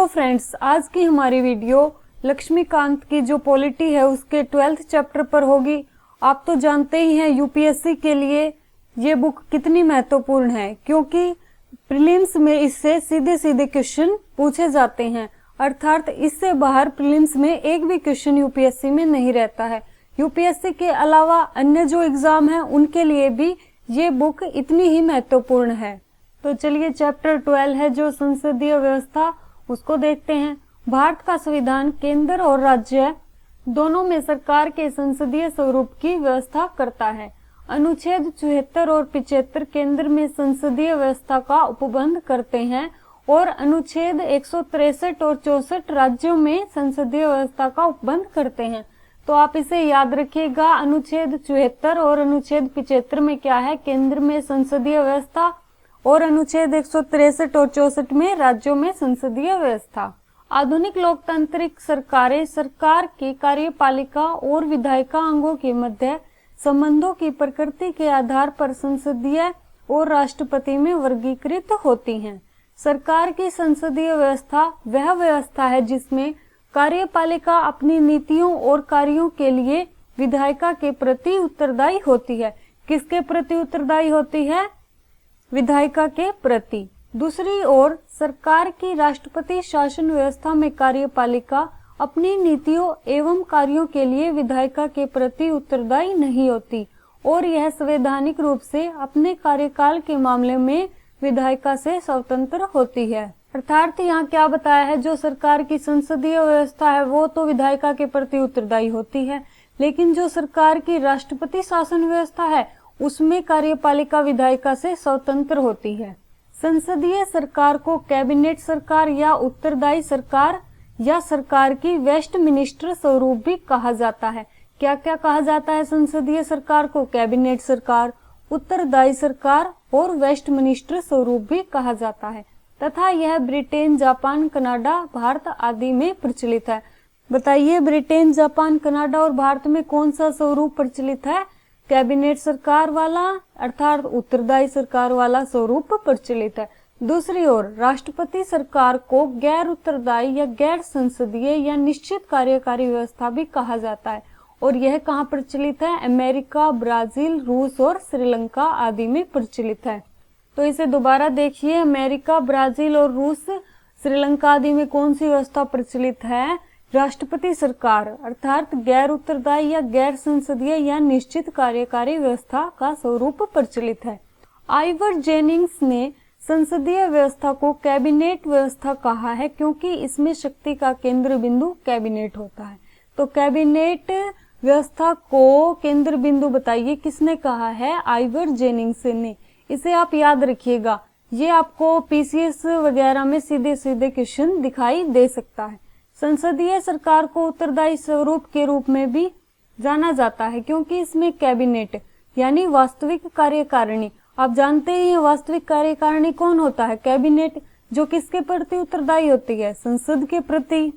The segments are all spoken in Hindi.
हेलो फ्रेंड्स, आज की हमारी वीडियो लक्ष्मीकांत की जो पॉलिटी है उसके 12th चैप्टर पर होगी। आप तो जानते ही हैं यूपीएससी के लिए ये बुक कितनी महत्वपूर्ण है, क्योंकि प्रीलिम्स में इससे सीधे सीधे क्वेश्चन पूछे जाते हैं। अर्थात इससे बाहर प्रीलिम्स में एक भी क्वेश्चन यूपीएससी में नहीं रहता है। यूपीएससी के अलावा अन्य जो एग्जाम है उनके लिए भी ये बुक इतनी ही महत्वपूर्ण है। तो चलिए चैप्टर 12 है जो संसदीय व्यवस्था, उसको देखते हैं। भारत का संविधान केंद्र और राज्य दोनों में सरकार के संसदीय स्वरूप की व्यवस्था करता है। अनुच्छेद 74 और 75 केंद्र में संसदीय व्यवस्था का उपबंध करते हैं और अनुच्छेद 163 और 64 राज्यों में संसदीय व्यवस्था का उपबंध करते हैं। तो आप इसे याद रखिएगा। अनुच्छेद 74 और अनुच्छेद 75 में क्या है, केंद्र में संसदीय व्यवस्था, और अनुच्छेद 163 और 64 में राज्यों में संसदीय व्यवस्था। आधुनिक लोकतांत्रिक सरकारें सरकार की कार्यपालिका और विधायिका अंगों के मध्य संबंधों की प्रकृति के आधार पर संसदीय और राष्ट्रपति में वर्गीकृत होती हैं। सरकार की संसदीय व्यवस्था वह व्यवस्था है जिसमें कार्यपालिका अपनी नीतियों और कार्यों के लिए विधायिका के प्रति उत्तरदायी होती है। किसके प्रति उत्तरदायी होती है? विधायिका के प्रति। दूसरी ओर सरकार की राष्ट्रपति शासन व्यवस्था में कार्यपालिका अपनी नीतियों एवं कार्यों के लिए विधायिका के प्रति उत्तरदायी नहीं होती और यह संवैधानिक रूप से अपने कार्यकाल के मामले में विधायिका से स्वतंत्र होती है। अर्थात यहाँ क्या बताया है, जो सरकार की संसदीय व्यवस्था है वो तो विधायिका के प्रति उत्तरदायी होती है, लेकिन जो सरकार की राष्ट्रपति शासन व्यवस्था है उसमें कार्यपालिका विधायिका से स्वतंत्र होती है। संसदीय सरकार को कैबिनेट सरकार या उत्तरदायी सरकार या सरकार की वेस्टमिनिस्टर स्वरूप भी कहा जाता है। क्या क्या कहा जाता है संसदीय सरकार को? कैबिनेट सरकार, उत्तरदायी सरकार और वेस्टमिनिस्टर स्वरूप भी कहा जाता है। तथा यह ब्रिटेन, जापान, कनाडा, भारत आदि में प्रचलित है। बताइए, ब्रिटेन, जापान, कनाडा और भारत में कौन सा स्वरूप प्रचलित है? कैबिनेट सरकार वाला अर्थात उत्तरदायी सरकार वाला स्वरूप प्रचलित है। दूसरी ओर राष्ट्रपति सरकार को गैर उत्तरदायी या गैर संसदीय या निश्चित कार्यकारी व्यवस्था भी कहा जाता है। और यह कहाँ प्रचलित है? अमेरिका, ब्राजील, रूस और श्रीलंका आदि में प्रचलित है। तो इसे दोबारा देखिए, अमेरिका, ब्राजील और रूस, श्रीलंका आदि में कौन सी व्यवस्था प्रचलित है? राष्ट्रपति सरकार अर्थात गैर उत्तरदायी या गैर संसदीय या निश्चित कार्यकारी व्यवस्था का स्वरूप प्रचलित है। आइवर जेनिंग्स ने संसदीय व्यवस्था को कैबिनेट व्यवस्था कहा है, क्योंकि इसमें शक्ति का केंद्र बिंदु कैबिनेट होता है। तो कैबिनेट व्यवस्था को केंद्र बिंदु बताइए किसने कहा है? आइवर जेनिंग्स ने। इसे आप याद रखिएगा, ये आपको पीसीएस वगैरह में सीधे सीधे क्वेश्चन दिखाई दे सकता है। संसदीय सरकार को उत्तरदायी स्वरूप के रूप में भी जाना जाता है, क्योंकि इसमें कैबिनेट यानी वास्तविक कार्यकारिणी, आप जानते ही हैं वास्तविक कार्यकारिणी कौन होता है? कैबिनेट, जो किसके प्रति उत्तरदायी होती है? संसद के प्रति।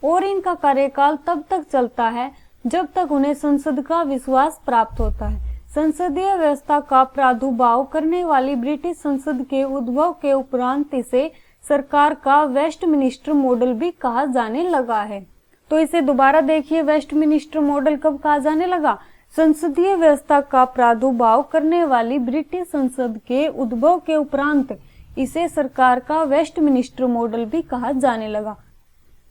और इनका कार्यकाल तब तक चलता है जब तक उन्हें संसद का विश्वास प्राप्त होता है। संसदीय व्यवस्था का प्रादुर्भाव करने वाली ब्रिटिश संसद के उद्भव के उपरांत इसे सरकार का वेस्टमिनिस्टर मॉडल भी कहा जाने लगा है। तो इसे दोबारा देखिए, वेस्टमिनिस्टर मॉडल कब कहा जाने लगा? संसदीय व्यवस्था का प्रादुर्भाव करने वाली ब्रिटिश संसद के उद्भव के उपरांत इसे सरकार का वेस्टमिनिस्टर मॉडल भी कहा जाने लगा।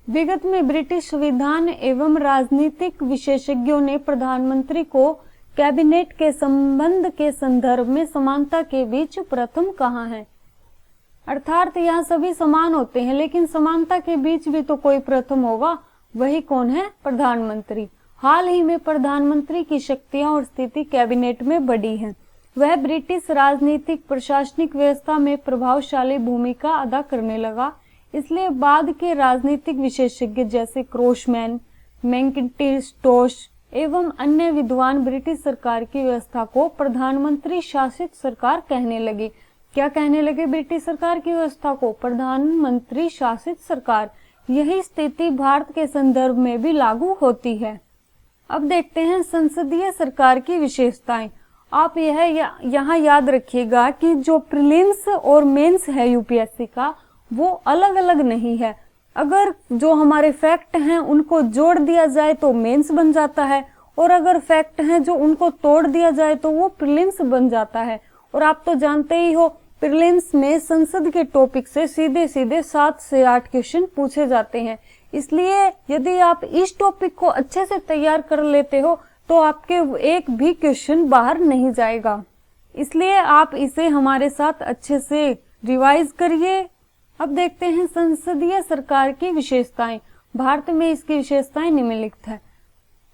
विगत में ब्रिटिश संविधान एवं राजनीतिक विशेषज्ञों ने प्रधानमंत्री को कैबिनेट के संबंध के संदर्भ में समानता के बीच प्रथम कहा है। अर्थात यहाँ सभी समान होते हैं, लेकिन समानता के बीच भी तो कोई प्रथम होगा, वही कौन है? प्रधानमंत्री। हाल ही में प्रधानमंत्री की शक्तियां और स्थिति कैबिनेट में बढ़ी है। वह ब्रिटिश राजनीतिक प्रशासनिक व्यवस्था में प्रभावशाली भूमिका अदा करने लगा। इसलिए बाद के राजनीतिक विशेषज्ञ जैसे क्रॉसमैन, मैकिन्टोश एवं अन्य विद्वान ब्रिटिश सरकार की व्यवस्था को प्रधानमंत्री शासित सरकार कहने लगे। क्या कहने लगे? ब्रिटिश सरकार की व्यवस्था को प्रधानमंत्री शासित सरकार। यही स्थिति भारत के संदर्भ में भी लागू होती है। अब देखते हैं संसदीय सरकार की विशेषताएं। आप यह यहाँ याद रखिएगा कि जो प्रीलिम्स और मेंस है यूपीएससी का, वो अलग अलग नहीं है। अगर जो हमारे फैक्ट हैं उनको जोड़ दिया जाए तो मेंस बन जाता है, और अगर फैक्ट हैं जो उनको तोड़ दिया जाए तो वो प्रीलिम्स बन जाता है। और आप तो जानते ही हो प्रीलिम्स में संसद के टॉपिक से सीधे सीधे 7 से 8 क्वेश्चन पूछे जाते हैं। इसलिए यदि आप इस टॉपिक को अच्छे से तैयार कर लेते हो तो आपके एक भी क्वेश्चन बाहर नहीं जाएगा। इसलिए आप इसे हमारे साथ अच्छे से रिवाइज करिए। अब देखते हैं संसदीय सरकार की विशेषताएं। भारत में इसकी विशेषताएं निम्नलिखित है।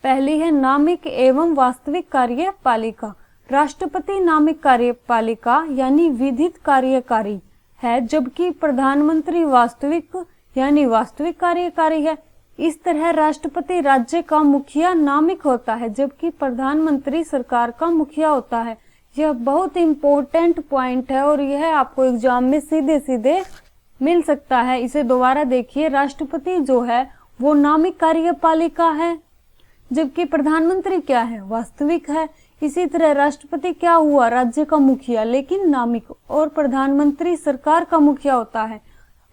पहली है नामिक एवं वास्तविक कार्यपालिका। राष्ट्रपति नामिक कार्यपालिका यानी विधित कार्यकारी है, जबकि प्रधानमंत्री वास्तविक यानी वास्तविक कार्यकारी है। इस तरह राष्ट्रपति राज्य का मुखिया नामिक होता है, जबकि प्रधानमंत्री सरकार का मुखिया होता है। यह बहुत इंपॉर्टेंट पॉइंट है और यह आपको एग्जाम में सीधे सीधे मिल सकता है। इसे दोबारा देखिए, राष्ट्रपति जो है वो नामिक कार्यपालिका है, जबकि प्रधानमंत्री क्या है, वास्तविक है। इसी तरह राष्ट्रपति क्या हुआ, राज्य का मुखिया, लेकिन नामिक, और प्रधानमंत्री सरकार का मुखिया होता है।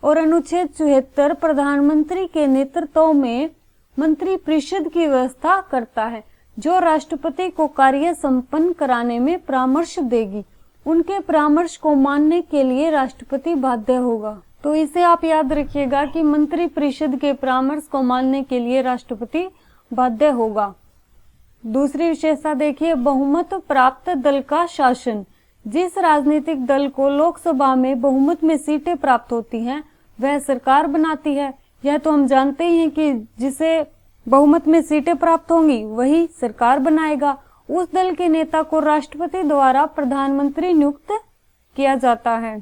और अनुच्छेद 74 प्रधानमंत्री के नेतृत्व में मंत्री परिषद की व्यवस्था करता है, जो राष्ट्रपति को कार्य संपन्न कराने में परामर्श देगी। उनके परामर्श को मानने के लिए राष्ट्रपति बाध्य होगा। तो इसे आप याद रखिएगा कि मंत्री परिषद के परामर्श को मानने के लिए राष्ट्रपति बाध्य होगा। दूसरी विशेषता देखिए, बहुमत प्राप्त दल का शासन। जिस राजनीतिक दल को लोकसभा में बहुमत में सीटें प्राप्त होती हैं वह सरकार बनाती है। यह तो हम जानते ही हैं कि जिसे बहुमत में सीटें प्राप्त होंगी वही सरकार बनाएगा। उस दल के नेता को राष्ट्रपति द्वारा प्रधानमंत्री नियुक्त किया जाता है।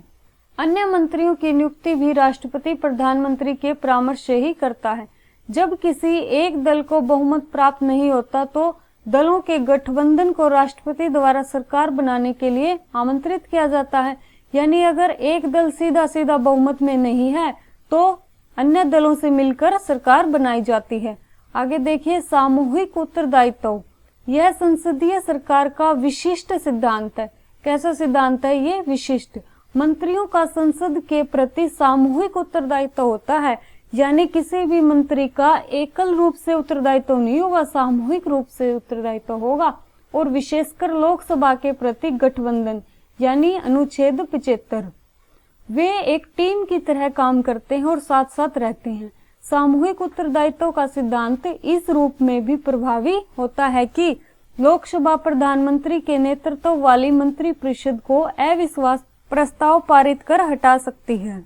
अन्य मंत्रियों की नियुक्ति भी राष्ट्रपति प्रधानमंत्री के परामर्श से ही करता है। जब किसी एक दल को बहुमत प्राप्त नहीं होता तो दलों के गठबंधन को राष्ट्रपति द्वारा सरकार बनाने के लिए आमंत्रित किया जाता है। यानी अगर एक दल सीधा सीधा बहुमत में नहीं है तो अन्य दलों से मिलकर सरकार बनाई जाती है। आगे देखिए, सामूहिक उत्तरदायित्व। यह संसदीय सरकार का विशिष्ट सिद्धांत है। कैसा सिद्धांत है ये? विशिष्ट। मंत्रियों का संसद के प्रति सामूहिक उत्तरदायित्व होता है, यानी किसी भी मंत्री का एकल रूप से उत्तरदायित्व नहीं होगा, सामूहिक रूप से उत्तरदायित्व होगा। और विशेषकर लोकसभा के प्रति गठबंधन यानी अनुच्छेद 75, वे एक टीम की तरह काम करते हैं और साथ साथ रहते हैं। सामूहिक उत्तरदायित्व का सिद्धांत इस रूप में भी प्रभावी होता है कि लोकसभा प्रधानमंत्री के नेतृत्व वाली मंत्री परिषद को अविश्वास प्रस्ताव पारित कर हटा सकती है।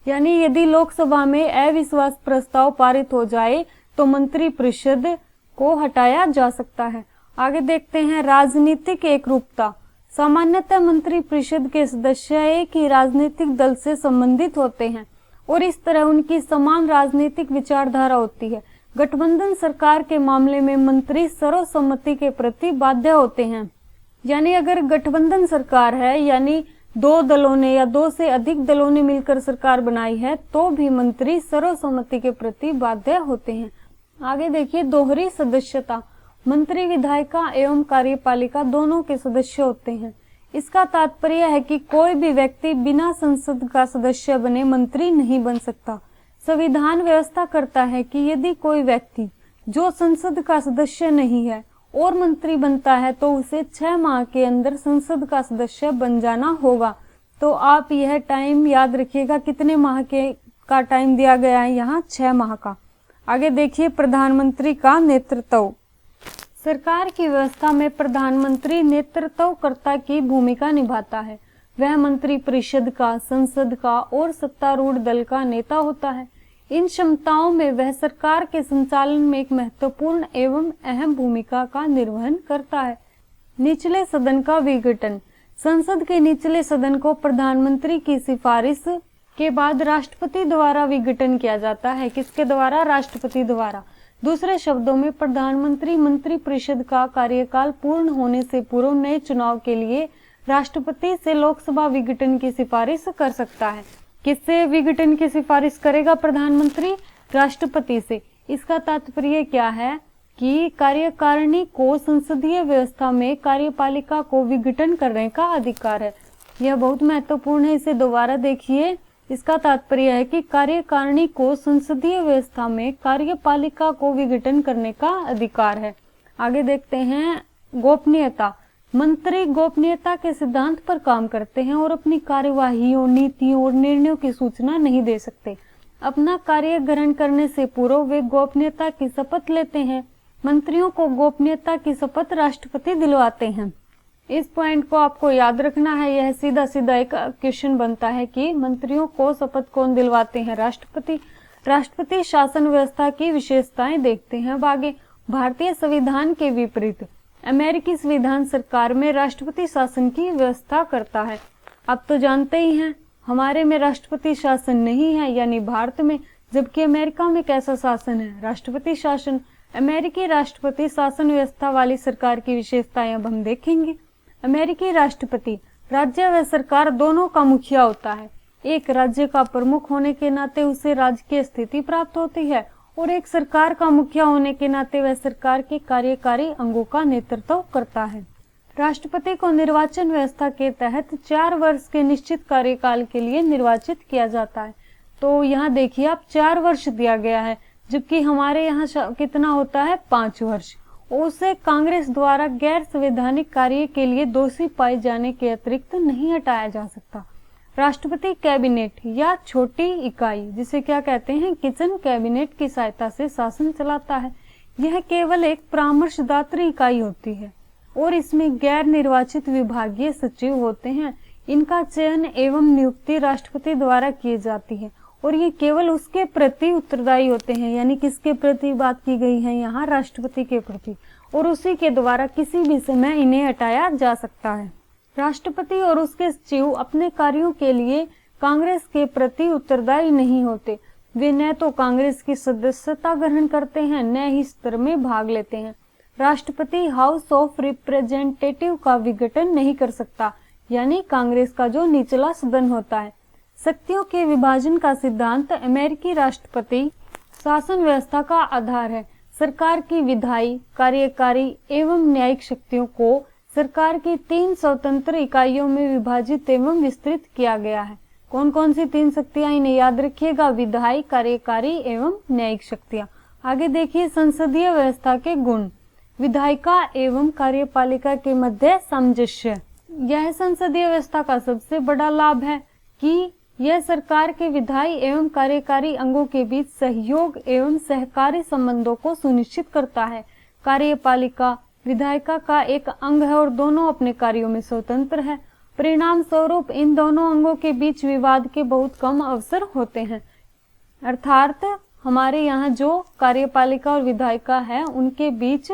यानी यदि लोकसभा में अविश्वास प्रस्ताव पारित हो जाए तो मंत्री परिषद को हटाया जा सकता है। आगे देखते हैं, राजनीतिक एकरूपता। सामान्यतः मंत्री परिषद के सदस्य एक ही राजनीतिक दल से संबंधित होते हैं और इस तरह उनकी समान राजनीतिक विचारधारा होती है। गठबंधन सरकार के मामले में मंत्री सर्वसम्मति के प्रति बाध्य होते हैं। यानी अगर गठबंधन सरकार है, यानी 2 दलों ने या 2 से अधिक दलों ने मिलकर सरकार बनाई है, तो भी मंत्री सर्वसम्मति के प्रति बाध्य होते हैं। आगे देखिए, दोहरी सदस्यता। मंत्री विधायिका एवं कार्यपालिका दोनों के सदस्य होते हैं। इसका तात्पर्य है कि कोई भी व्यक्ति बिना संसद का सदस्य बने मंत्री नहीं बन सकता। संविधान व्यवस्था करता है कि यदि कोई व्यक्ति जो संसद का सदस्य नहीं है और मंत्री बनता है तो उसे 6 माह के अंदर संसद का सदस्य बन जाना होगा। तो आप यह टाइम याद रखिएगा, कितने माह का टाइम दिया गया है यहाँ, 6 माह का। आगे देखिए, प्रधानमंत्री का नेतृत्व। सरकार की व्यवस्था में प्रधानमंत्री नेतृत्वकर्ता की भूमिका निभाता है। वह मंत्री परिषद का, संसद का और सत्तारूढ़ दल का नेता होता है। इन क्षमताओं में वह सरकार के संचालन में एक महत्वपूर्ण एवं अहम भूमिका का निर्वहन करता है। निचले सदन का विघटन। संसद के निचले सदन को प्रधानमंत्री की सिफारिश के बाद राष्ट्रपति द्वारा विघटन किया जाता है। किसके द्वारा? राष्ट्रपति द्वारा। दूसरे शब्दों में प्रधानमंत्री मंत्री परिषद का कार्यकाल पूर्ण होने से पूर्व नए चुनाव के लिए राष्ट्रपति से लोकसभा विघटन की सिफारिश कर सकता है। किससे विघटन की सिफारिश करेगा प्रधानमंत्री? राष्ट्रपति से। इसका तात्पर्य क्या है कि कार्यकारिणी को संसदीय व्यवस्था में कार्यपालिका को विघटन करने का अधिकार है। यह बहुत महत्वपूर्ण है, इसे दोबारा देखिए। इसका तात्पर्य है कि कार्यकारिणी को संसदीय व्यवस्था में कार्यपालिका को विघटन करने का अधिकार है। आगे देखते हैं गोपनीयता। मंत्री गोपनीयता के सिद्धांत पर काम करते हैं और अपनी कार्यवाहियों, नीतियों और निर्णयों की सूचना नहीं दे सकते। अपना कार्य ग्रहण करने से पूर्व वे गोपनीयता की शपथ लेते हैं। मंत्रियों को गोपनीयता की शपथ राष्ट्रपति दिलवाते हैं। इस पॉइंट को आपको याद रखना है। यह सीधा सीधा एक क्वेश्चन बनता है कि मंत्रियों को शपथ कौन दिलवाते हैं? राष्ट्रपति। राष्ट्रपति शासन व्यवस्था की विशेषताएं देखते हैं। अब आगे, भारतीय संविधान के विपरीत अमेरिकी संविधान सरकार में राष्ट्रपति शासन की व्यवस्था करता है। आप तो जानते ही हैं हमारे में राष्ट्रपति शासन नहीं है, यानी भारत में, जबकि अमेरिका में कैसा शासन है? राष्ट्रपति शासन। अमेरिकी राष्ट्रपति शासन व्यवस्था वाली सरकार की विशेषताएं अब हम देखेंगे। अमेरिकी राष्ट्रपति राज्य व सरकार दोनों का मुखिया होता है। एक राज्य का प्रमुख होने के नाते उसे राज्य की स्थिति प्राप्त होती है और एक सरकार का मुखिया होने के नाते वह सरकार के कार्यकारी अंगों का नेतृत्व करता है। राष्ट्रपति को निर्वाचन व्यवस्था के तहत 4 वर्ष के निश्चित कार्यकाल के लिए निर्वाचित किया जाता है। तो यहाँ देखिए आप 4 वर्ष दिया गया है, जबकि हमारे यहाँ कितना होता है? 5 वर्ष। उसे कांग्रेस द्वारा गैर संवैधानिक कार्य के लिए दोषी पाए जाने के अतिरिक्त नहीं हटाया जा सकता। राष्ट्रपति कैबिनेट या छोटी इकाई, जिसे क्या कहते हैं? किचन कैबिनेट की सहायता से शासन चलाता है। यह केवल एक परामर्शदात्री इकाई होती है और इसमें गैर निर्वाचित विभागीय सचिव होते हैं। इनका चयन एवं नियुक्ति राष्ट्रपति द्वारा की जाती है और ये केवल उसके प्रति उत्तरदायी होते हैं। यानी किसके प्रति बात की गई है यहाँ? राष्ट्रपति के प्रति, और उसी के द्वारा किसी भी समय इन्हें हटाया जा सकता है। राष्ट्रपति और उसके सचिव अपने कार्यों के लिए कांग्रेस के प्रति उत्तरदायी नहीं होते। वे न तो कांग्रेस की सदस्यता ग्रहण करते हैं, न ही सत्र में भाग लेते हैं। राष्ट्रपति हाउस ऑफ रिप्रेजेंटेटिव का विघटन नहीं कर सकता, यानी कांग्रेस का जो निचला सदन होता है। शक्तियों के विभाजन का सिद्धांत अमेरिकी राष्ट्रपति शासन व्यवस्था का आधार है। सरकार की विधायी, कार्यकारी एवं न्यायिक शक्तियों को सरकार की 3 स्वतंत्र इकाइयों में विभाजित एवं विस्तृत किया गया है। कौन कौन सी 3 शक्तियां? इन्हें याद रखिएगा, विधायी, कार्यकारी एवं न्यायिक शक्तियां। आगे देखिए संसदीय व्यवस्था के गुण। विधायिका एवं कार्यपालिका के मध्य सामंजस्य। यह संसदीय व्यवस्था का सबसे बड़ा लाभ है कि यह सरकार के विधायी एवं कार्यकारी अंगों के बीच सहयोग एवं सहकारी संबंधों को सुनिश्चित करता है। कार्यपालिका विधायिका का एक अंग है और दोनों अपने कार्यों में स्वतंत्र है। परिणाम स्वरूप इन दोनों अंगों के बीच विवाद के बहुत कम अवसर होते हैं। अर्थात हमारे यहाँ जो कार्यपालिका और विधायिका है उनके बीच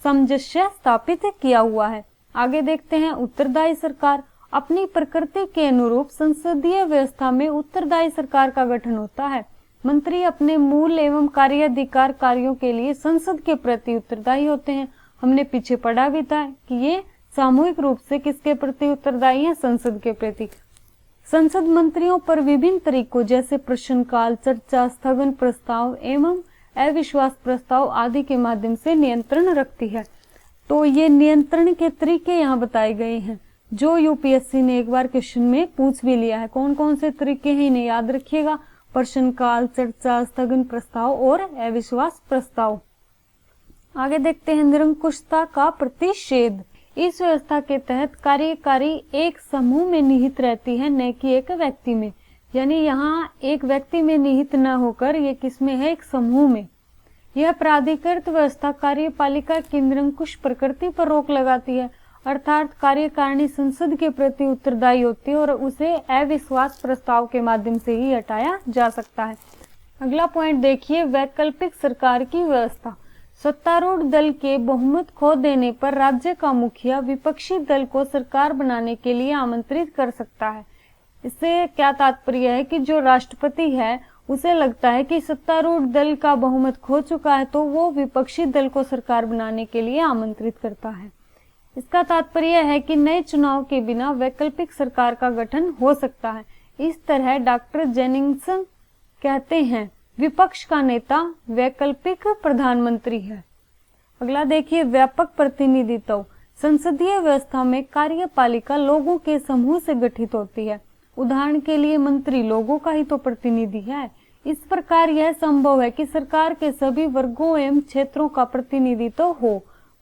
सामंजस्य स्थापित किया हुआ है। आगे देखते हैं उत्तरदायी सरकार। अपनी प्रकृति के अनुरूप संसदीय व्यवस्था में उत्तरदायी सरकार का गठन होता है। मंत्री अपने मूल एवं कार्याधिकार कार्यों के लिए संसद के प्रति उत्तरदायी होते हैं। हमने पीछे पढ़ा भी था कि ये सामूहिक रूप से किसके प्रति उत्तरदायी हैं? संसद के प्रति। संसद मंत्रियों पर विभिन्न तरीकों जैसे प्रश्नकाल, चर्चा, स्थगन प्रस्ताव एवं अविश्वास प्रस्ताव आदि के माध्यम से नियंत्रण रखती है। तो ये नियंत्रण के तरीके यहाँ बताए गए हैं जो यूपीएससी ने एक बार क्वेश्चन में पूछ भी लिया है। कौन कौन से तरीके हैं इन्हें याद रखिएगा, प्रश्नकाल, चर्चा, स्थगन प्रस्ताव और अविश्वास प्रस्ताव। आगे देखते हैं निरंकुशता का प्रतिषेध। इस व्यवस्था के तहत कार्यकारी एक समूह में निहित रहती है, न कि एक व्यक्ति में। यानी यहाँ एक व्यक्ति में निहित न होकर ये किसमें है? एक समूह में। यह प्राधिकृत व्यवस्था कार्यपालिका की निरंकुश प्रकृति पर रोक लगाती है, अर्थात कार्यकारिणी संसद के प्रति उत्तरदायी होती है और उसे अविश्वास प्रस्ताव के माध्यम से ही हटाया जा सकता है। अगला पॉइंट देखिए, वैकल्पिक सरकार की व्यवस्था। सत्तारूढ़ दल के बहुमत खो देने पर राज्य का मुखिया विपक्षी दल को सरकार बनाने के लिए आमंत्रित कर सकता है। इससे क्या तात्पर्य है कि जो राष्ट्रपति है उसे लगता है कि सत्तारूढ़ दल का बहुमत खो चुका है, तो वो विपक्षी दल को सरकार बनाने के लिए आमंत्रित करता है। इसका तात्पर्य है कि नए चुनाव के बिना वैकल्पिक सरकार का गठन हो सकता है। इस तरह डॉक्टर जेनिंग्स कहते हैं, विपक्ष का नेता वैकल्पिक प्रधानमंत्री है। अगला देखिए, व्यापक प्रतिनिधित्व। संसदीय व्यवस्था में कार्यपालिका लोगों के समूह से गठित होती है उदाहरण के लिए मंत्री लोगों का ही तो प्रतिनिधि है। इस प्रकार यह संभव है कि सरकार के सभी वर्गों एवं क्षेत्रों का प्रतिनिधित्व हो।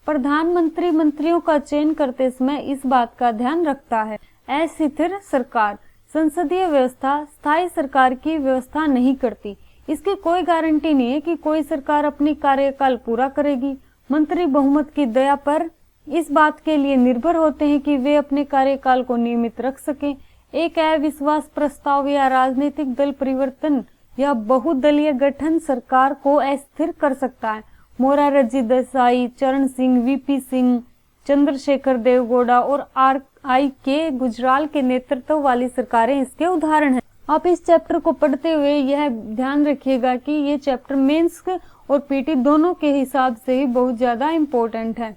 प्रधानमंत्री मंत्रियों का चयन करते समय इस बात का ध्यान रखता है। अस्थिर सरकार। संसदीय व्यवस्था स्थायी सरकार की व्यवस्था नहीं करती। इसकी कोई गारंटी नहीं है कि कोई सरकार अपनी कार्यकाल पूरा करेगी। मंत्री बहुमत की दया पर इस बात के लिए निर्भर होते हैं कि वे अपने कार्यकाल को नियमित रख सकें। एक अविश्वास प्रस्ताव या राजनीतिक दल परिवर्तन या बहुदलीय गठन सरकार को अस्थिर कर सकता है। मोरारजी देसाई, चरण सिंह, वीपी सिंह, चंद्रशेखर देवगौड़ा और RIK गुजराल के नेतृत्व वाली सरकारें इसके उदाहरण हैं। आप इस चैप्टर को पढ़ते हुए यह ध्यान रखिएगा कि ये चैप्टर मेंस और PT दोनों के हिसाब से ही बहुत ज्यादा इम्पोर्टेंट है।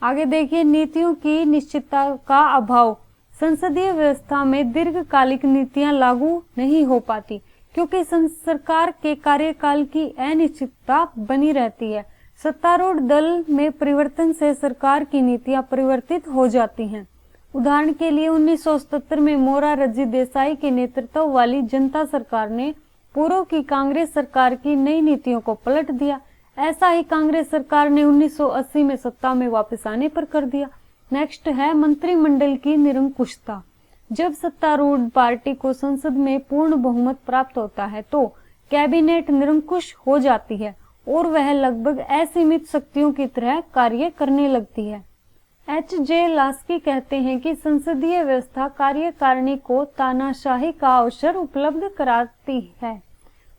आगे देखिए, नीतियों की निश्चितता का अभाव। संसदीय व्यवस्था में दीर्घकालिक नीतियां लागू नहीं हो पाती क्योंकि सरकार के कार्यकाल की अनिश्चितता बनी रहती है। सत्तारूढ़ दल में परिवर्तन से सरकार की नीतियां परिवर्तित हो जाती हैं। उदाहरण के लिए 1977 में मोरारजी देसाई के नेतृत्व वाली जनता सरकार ने पूर्व की कांग्रेस सरकार की नई नीतियों को पलट दिया। ऐसा ही कांग्रेस सरकार ने 1980 में सत्ता में वापस आने पर कर दिया। नेक्स्ट है मंत्रिमंडल की निरंकुशता। जब सत्तारूढ़ पार्टी को संसद में पूर्ण बहुमत प्राप्त होता है तो कैबिनेट निरंकुश हो जाती है और वह लगभग असीमित शक्तियों की तरह कार्य करने लगती है। HJ लास्की कहते हैं कि संसदीय व्यवस्था कार्यकारिणी को तानाशाही का अवसर उपलब्ध कराती है।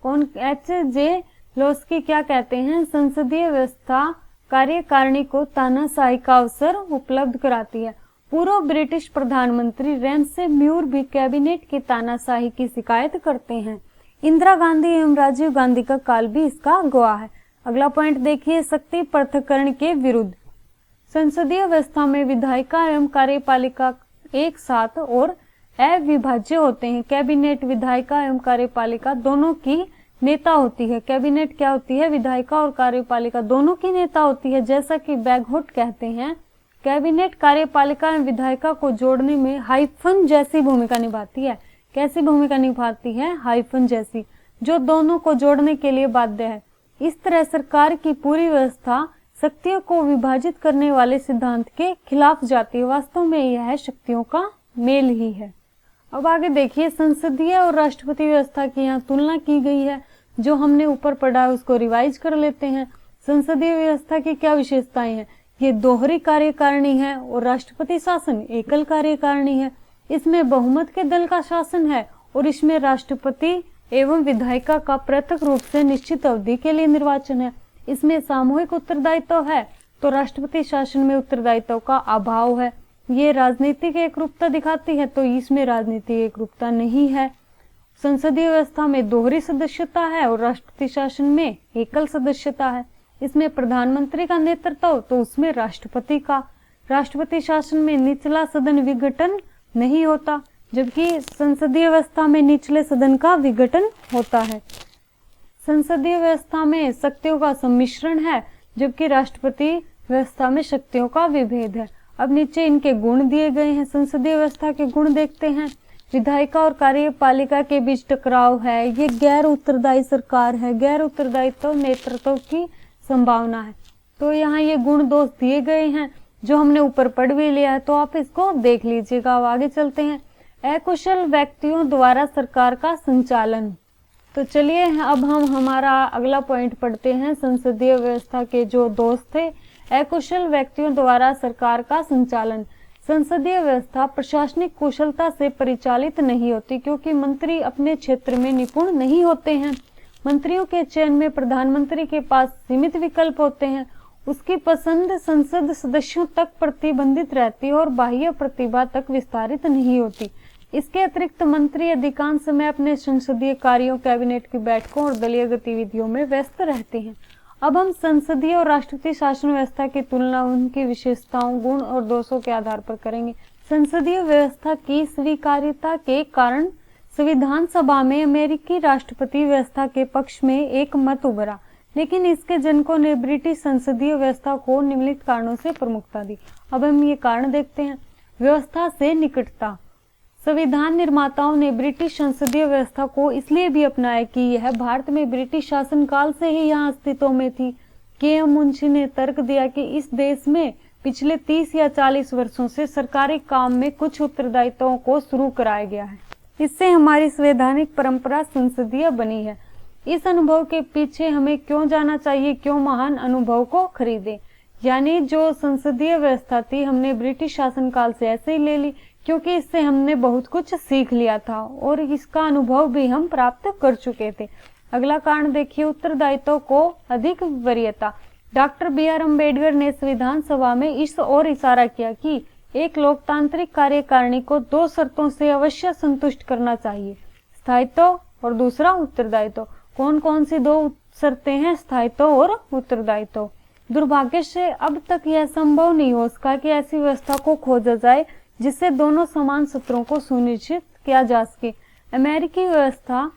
कौन? HJ लास्की क्या कहते हैं? संसदीय व्यवस्था कार्यकारिणी को तानाशाही का अवसर उपलब्ध कराती है। पूर्व ब्रिटिश प्रधानमंत्री रैमसे म्यूर भी कैबिनेट की तानाशाही की शिकायत करते हैं। इंदिरा गांधी एवं राजीव गांधी का काल भी इसका गवाह है। अगला पॉइंट देखिए, शक्ति पृथक्करण के विरुद्ध। संसदीय व्यवस्था में विधायिका एवं कार्यपालिका एक साथ और अविभाज्य होते हैं। कैबिनेट विधायिका एवं कार्यपालिका दोनों की नेता होती है। कैबिनेट क्या होती है? विधायिका और कार्यपालिका दोनों की नेता होती है। जैसा कि बैगहुट कहते हैं, कैबिनेट कार्यपालिका एवं विधायिका को जोड़ने में हाइफन जैसी भूमिका निभाती है। कैसी भूमिका निभाती है? हाइफन जैसी, जो दोनों को जोड़ने के लिए बाध्य है। इस तरह सरकार की पूरी व्यवस्था शक्तियों को विभाजित करने वाले सिद्धांत के खिलाफ जाती है। वास्तव में यह शक्तियों का मेल ही है। अब आगे देखिए, संसदीय और राष्ट्रपति व्यवस्था की यहाँ तुलना की गई है। जो हमने ऊपर पढ़ा है उसको रिवाइज कर लेते हैं। संसदीय व्यवस्था की क्या विशेषताएं हैं? ये दोहरी कार्यकारिणी है और राष्ट्रपति शासन एकल कार्यकारिणी है। इसमें बहुमत के दल का शासन है और इसमें राष्ट्रपति एवं विधायिका का पृथक रूप से निश्चित अवधि के लिए निर्वाचन है। इसमें सामूहिक उत्तरदायित्व है तो राष्ट्रपति शासन में उत्तरदायित्व का अभाव है। ये राजनीतिक एकरूपता दिखाती है तो इसमें राजनीतिक एकरूपता नहीं है। संसदीय व्यवस्था में दोहरी सदस्यता है और राष्ट्रपति शासन में एकल सदस्यता है। इसमें प्रधानमंत्री का नेतृत्व तो उसमें राष्ट्रपति का। राष्ट्रपति शासन में निचला सदन विघटन नहीं होता, जबकि संसदीय व्यवस्था में निचले सदन का विघटन होता है। संसदीय व्यवस्था में शक्तियों का सम्मिश्रण है, जबकि राष्ट्रपति व्यवस्था में शक्तियों का विभेद है। अब नीचे इनके गुण दिए गए हैं। संसदीय व्यवस्था के गुण देखते हैं। विधायिका और कार्यपालिका के बीच टकराव है। ये गैर उत्तरदायी सरकार है। गैर उत्तरदायित्व नेतृत्व की संभावना है। तो यहाँ ये गुण दोष दिए गए हैं जो हमने ऊपर पढ़ भी लिया है, तो आप इसको देख लीजिएगा। अब आगे चलते हैं। अकुशल व्यक्तियों द्वारा सरकार का संचालन। तो चलिए अब हम हमारा अगला पॉइंट पढ़ते हैं। संसदीय व्यवस्था के जो दोष थे, अकुशल व्यक्तियों द्वारा सरकार का संचालन। संसदीय व्यवस्था प्रशासनिक कुशलता से परिचालित नहीं होती क्योंकि मंत्री अपने क्षेत्र में निपुण नहीं होते हैं। मंत्रियों के चयन में प्रधानमंत्री के पास सीमित विकल्प होते हैं। उसकी पसंद संसद सदस्यों तक प्रतिबंधित रहती है और बाह्य प्रतिभा तक विस्तारित नहीं होती। इसके अतिरिक्त मंत्री अधिकांश समय अपने संसदीय कार्यों, कैबिनेट की बैठकों और दलीय गतिविधियों में व्यस्त रहते हैं। अब हम संसदीय और राष्ट्रपति शासन व्यवस्था की तुलना उनकी विशेषताओं, गुण और दोषों के आधार पर करेंगे। संसदीय व्यवस्था की स्वीकार्यता के कारण संविधान सभा में अमेरिकी राष्ट्रपति व्यवस्था के पक्ष में एक मत उभरा, लेकिन इसके जनकों ने ब्रिटिश संसदीय व्यवस्था को निम्नलिखित कारणों से प्रमुखता दी। अब हम ये कारण देखते हैं। व्यवस्था से निकटता। संविधान निर्माताओं ने ब्रिटिश संसदीय व्यवस्था को इसलिए भी अपनाया कि यह भारत में ब्रिटिश शासनकाल से ही यहाँ अस्तित्व में थी। के.एम. मुंशी ने तर्क दिया कि इस देश में पिछले 30 या 40 वर्षों से सरकारी काम में कुछ उत्तरदायित्वों को शुरू कराया गया है। इससे हमारी संवैधानिक परंपरा संसदीय बनी है। इस अनुभव के पीछे हमें क्यों जाना चाहिए, क्यों महान अनुभव को खरीदे। यानी जो संसदीय व्यवस्था थी हमने ब्रिटिश शासनकाल से ऐसे ही ले ली, क्योंकि इससे हमने बहुत कुछ सीख लिया था और इसका अनुभव भी हम प्राप्त कर चुके थे। अगला कारण देखिए, उत्तरदायित्व को अधिक वरीयता। Doctor B R. अम्बेडकर ने संविधान सभा में इस ओर इशारा किया कि एक लोकतांत्रिक कार्यकारिणी को 2 शर्तों से अवश्य संतुष्ट करना चाहिए, स्थायित्व और दूसरा उत्तरदायित्व। कौन कौन सी 2 शर्तें हैं? स्थायित्व और उत्तरदायित्व। दुर्भाग्य से अब तक यह संभव नहीं हो सका कि ऐसी व्यवस्था को खोजा जाए जिससे दोनों समान सत्रों को सुनिश्चित किया जा सके। अमेरिकी व्यवस्था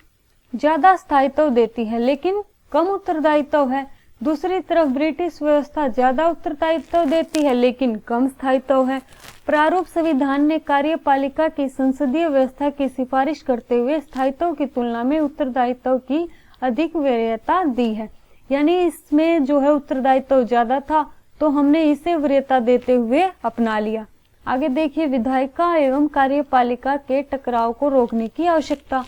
ज्यादा स्थायित्व देती है लेकिन कम उत्तरदायित्व है। दूसरी तरफ ब्रिटिश व्यवस्था ज्यादा उत्तरदायित्व देती है लेकिन कम स्थायित्व है। प्रारूप संविधान ने कार्यपालिका की संसदीय व्यवस्था की सिफारिश करते हुए स्थायित्व की तुलना में उत्तरदायित्व की अधिक वरीयता दी है। यानी इसमें जो है उत्तरदायित्व ज्यादा था तो हमने इसे वरीयता देते हुए अपना लिया। आगे देखिए, विधायिका एवं कार्यपालिका के टकराव को रोकने की आवश्यकता।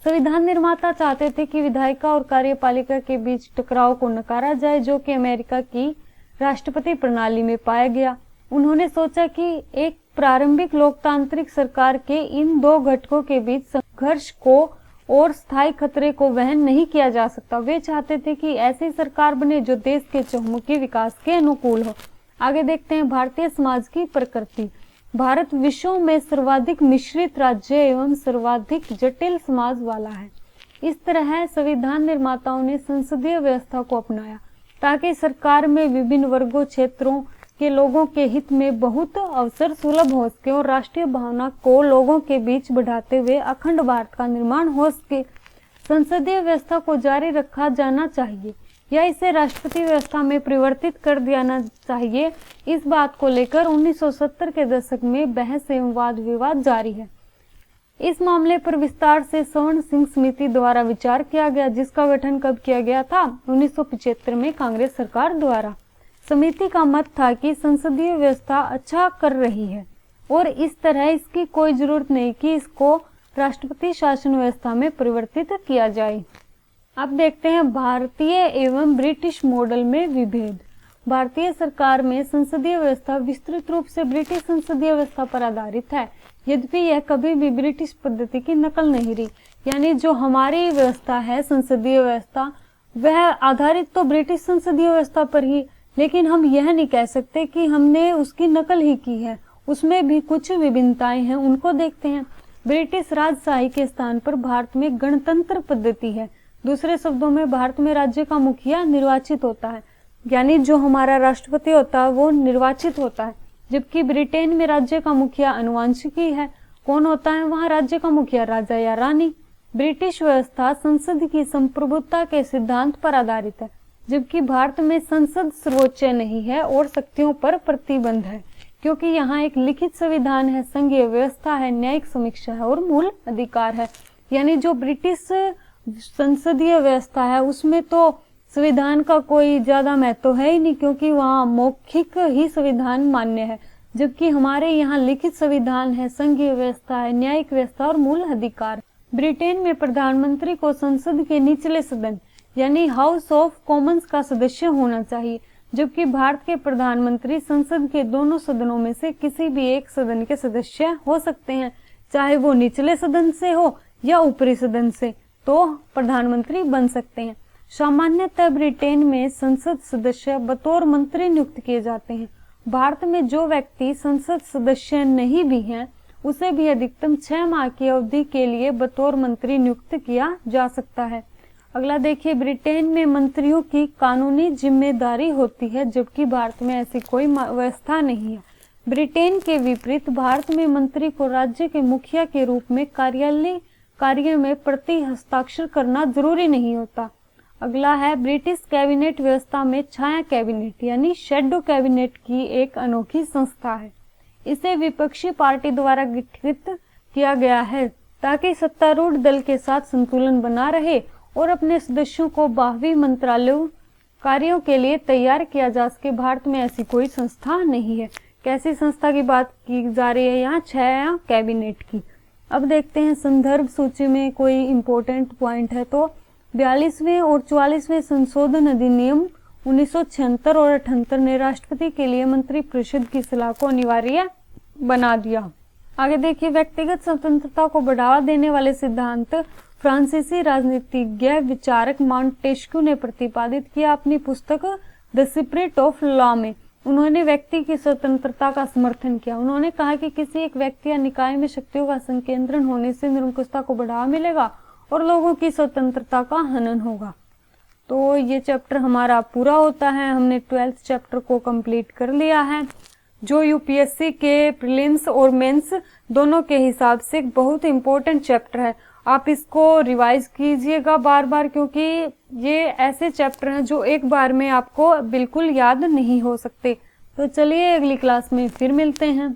संविधान निर्माता चाहते थे कि विधायिका और कार्यपालिका के बीच टकराव को नकारा जाए, जो कि अमेरिका की राष्ट्रपति प्रणाली में पाया गया। उन्होंने सोचा कि एक प्रारंभिक लोकतांत्रिक सरकार के इन 2 घटकों के बीच संघर्ष को और स्थायी खतरे को वहन नहीं किया जा सकता। वे चाहते थे कि ऐसी सरकार बने जो देश के चहुमुखी विकास के अनुकूल हो। आगे देखते हैं, भारतीय समाज की प्रकृति। भारत विश्व में सर्वाधिक मिश्रित राज्य एवं सर्वाधिक जटिल समाज वाला है। इस तरह संविधान निर्माताओं ने संसदीय व्यवस्था को अपनाया ताकि सरकार में विभिन्न वर्गों क्षेत्रों के लोगों के हित में बहुत अवसर सुलभ हो सके और राष्ट्रीय भावना को लोगों के बीच बढ़ाते हुए अखंड भारत का निर्माण हो सके। संसदीय व्यवस्था को जारी रखा जाना चाहिए या इसे राष्ट्रपति व्यवस्था में परिवर्तित कर दिया चाहिए, इस बात को लेकर 1970 के दशक में बहस एवं वाद विवाद जारी है। इस मामले पर विस्तार से स्वर्ण सिंह समिति द्वारा विचार किया गया, जिसका गठन कब किया गया था? 1975 में कांग्रेस सरकार द्वारा। समिति का मत था कि संसदीय व्यवस्था अच्छा कर रही है और इस तरह इसकी कोई जरूरत नहीं कि इसको राष्ट्रपति शासन व्यवस्था में परिवर्तित किया जाए। अब देखते हैं भारतीय एवं ब्रिटिश मॉडल में विभेद। भारतीय सरकार में संसदीय व्यवस्था विस्तृत रूप से ब्रिटिश संसदीय व्यवस्था पर आधारित है, यद्यपि यह कभी भी ब्रिटिश पद्धति की नकल नहीं रही। यानी जो हमारी व्यवस्था है संसदीय व्यवस्था, वह आधारित तो ब्रिटिश संसदीय व्यवस्था पर ही, लेकिन हम यह नहीं कह सकते कि हमने उसकी नकल ही की है। उसमें भी कुछ विभिन्नताएं हैं, उनको देखते हैं। ब्रिटिश राजशाही के स्थान पर भारत में गणतंत्र पद्धति है। दूसरे शब्दों में भारत में राज्य का मुखिया निर्वाचित होता है, यानी जो हमारा राष्ट्रपति होता है वो निर्वाचित होता है, जबकि ब्रिटेन में राज्य का मुखिया अनुवांशिकी है। कौन होता है वहाँ राज्य का मुखिया? राजा या रानी। ब्रिटिश व्यवस्था संसद की संप्रभुता के सिद्धांत पर आधारित है, जबकि भारत में संसद सर्वोच्च नहीं है और शक्तियों पर प्रतिबंध है, क्योंकि यहाँ एक लिखित संविधान है, संघीय व्यवस्था है, न्यायिक समीक्षा है और मूल अधिकार है। यानी जो ब्रिटिश संसदीय व्यवस्था है उसमें तो संविधान का कोई ज्यादा महत्व है ही नहीं, क्योंकि वहाँ मौखिक ही संविधान मान्य है, जबकि हमारे यहाँ लिखित संविधान है, संघीय व्यवस्था है, न्यायिक व्यवस्था और मूल अधिकार। ब्रिटेन में प्रधानमंत्री को संसद के निचले सदन यानी हाउस ऑफ कॉमन्स का सदस्य होना चाहिए, जबकि भारत के प्रधानमंत्री संसद के दोनों सदनों में से किसी भी एक सदन के सदस्य हो सकते हैं, चाहे वो निचले सदन से हो या ऊपरी सदन से, तो प्रधानमंत्री बन सकते हैं। सामान्यतः ब्रिटेन में संसद सदस्य बतौर मंत्री नियुक्त किए जाते हैं। भारत में जो व्यक्ति संसद सदस्य नहीं भी हैं, उसे भी अधिकतम 6 माह की अवधि के लिए बतौर मंत्री नियुक्त किया जा सकता है। अगला देखिए, ब्रिटेन में मंत्रियों की कानूनी जिम्मेदारी होती है, जबकि भारत में ऐसी कोई व्यवस्था नहीं है। ब्रिटेन के विपरीत भारत में मंत्री को राज्य के मुखिया के रूप में कार्यालय कार्य में प्रति हस्ताक्षर करना जरूरी नहीं होता। अगला है, ब्रिटिश कैबिनेट व्यवस्था में छाया कैबिनेट यानी शैडो कैबिनेट की एक अनोखी संस्था है। इसे विपक्षी पार्टी द्वारा गठित किया गया है ताकि सत्तारूढ़ दल के साथ संतुलन बना रहे और अपने सदस्यों को बाहरी मंत्रालयों कार्यों के लिए तैयार किया जा सके। भारत में ऐसी कोई संस्था नहीं है। कैसी संस्था की बात की जा रही है यहाँ? 6 कैबिनेट की। अब देखते हैं संदर्भ सूची में कोई इम्पोर्टेंट पॉइंट है तो 42वें और 44वें संशोधन अधिनियम 1976 और 78 ने राष्ट्रपति के लिए मंत्रिपरिषद की सलाह को अनिवार्य बना दिया। आगे देखिए, व्यक्तिगत स्वतंत्रता को बढ़ावा देने वाले सिद्धांत फ्रांसीसी राजनीतिज्ञ विचारक मॉन्टेस्क्यू ने प्रतिपादित किया अपनी पुस्तक द स्पिरिट ऑफ लॉ में। उन्होंने व्यक्ति की स्वतंत्रता का समर्थन किया। उन्होंने कहा कि किसी एक व्यक्ति या निकाय में शक्तियों का संकेंद्रण होने से निरंकुशता को बढ़ावा मिलेगा और लोगों की स्वतंत्रता का हनन होगा। तो ये चैप्टर हमारा पूरा होता है। हमने 12th चैप्टर को कंप्लीट कर लिया है, जो यूपीएससी के प्रीलिम्स और मेंस दोनों के हिसाब से एक बहुत इंपॉर्टेंट चैप्टर है। आप इसको रिवाइज कीजिएगा बार बार, क्योंकि ये ऐसे चैप्टर हैं जो एक बार में आपको बिल्कुल याद नहीं हो सकते। तो चलिए अगली क्लास में फिर मिलते हैं।